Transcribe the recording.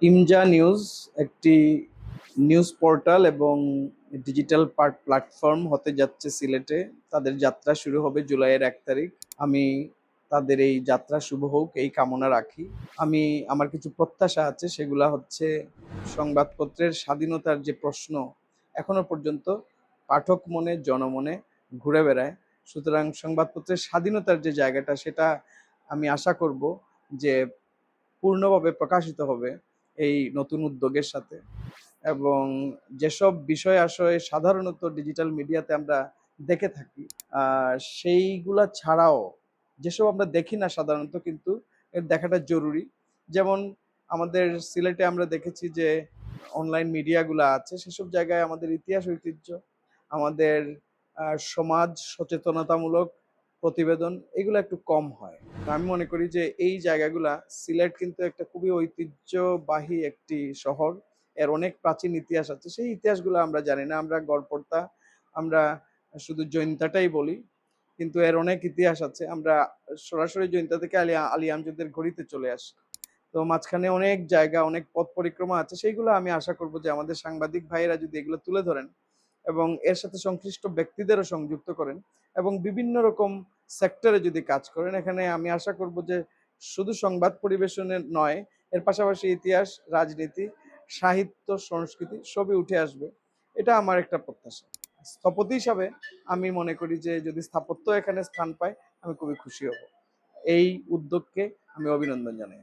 EMJA news একটি news portal এবং digital platform হতে যাচ্ছে সিলেটে। তাদের যাত্রা শুরু হবে জুলাইয়ের 1 তারিখ। আমি তাদের এই যাত্রা শুভ হোক এই কামনা রাখি। আমার কিছু প্রত্যাশা আছে, সেগুলা হচ্ছে সংবাদপত্রের স্বাধীনতার যে প্রশ্ন এখনো পর্যন্ত পাঠক মনে জনমনে ঘুরে বেড়ায়। সুতরাং সংবাদপত্রের স্বাধীনতার যে জায়গাটা, সেটা আমি আশা করব যে পূর্ণভাবে প্রকাশিত হবে এই নতুন উদ্যোগের সাথে। এবং যেসব বিষয় আশয় সাধারণত ডিজিটাল মিডিয়াতে আমরা দেখে থাকি, সেইগুলা ছাড়াও যেসব আমরা দেখি না সাধারণত, কিন্তু এর দেখাটা জরুরি। যেমন আমাদের সিলেটে আমরা দেখেছি যে অনলাইন মিডিয়াগুলো আছে, সেসব জায়গায় আমাদের ইতিহাস ঐতিহ্য, আমাদের সমাজ সচেতনতামূলক প্রতিবেদন এগুলো একটু কম হয়। আমি মনে করি যে এই জায়গাগুলা, সিলেট কিন্তু একটা খুবই ঐতিহ্যবাহী একটি শহর। এর অনেক প্রাচীন ইতিহাস আছে, সেই ইতিহাসগুলো আমরা জানি না। আমরা গড়পড়তা, আমরা শুধু জৈন্তাটাই বলি, কিন্তু এর অনেক ইতিহাস আছে। আমরা সরাসরি জৈন্তা থেকে আলী আমজদের ঘড়িতে চলে আসি। তো মাঝখানে অনেক জায়গা, অনেক পথ পরিক্রমা আছে, সেইগুলো আমি আশা করব যে আমাদের সাংবাদিক ভাইয়েরা যদি এগুলো তুলে ধরেন এবং এর সাথে সংশ্লিষ্ট ব্যক্তিদেরও সংযুক্ত করেন এবং বিভিন্ন রকম সেক্টরে যদি কাজ করেন, এখানে আমি আশা করব যে শুধু সংবাদ পরিবেশনের নয়, এর পাশাপাশি ইতিহাস, রাজনীতি, সাহিত্য, সংস্কৃতি সবই উঠে আসবে। এটা আমার একটা প্রত্যাশা। স্থপতি হিসাবে আমি মনে করি যে যদি স্থাপত্য এখানে স্থান পায়, আমি খুবই খুশি হব। এই উদ্যোগকে আমি অভিনন্দন জানাই।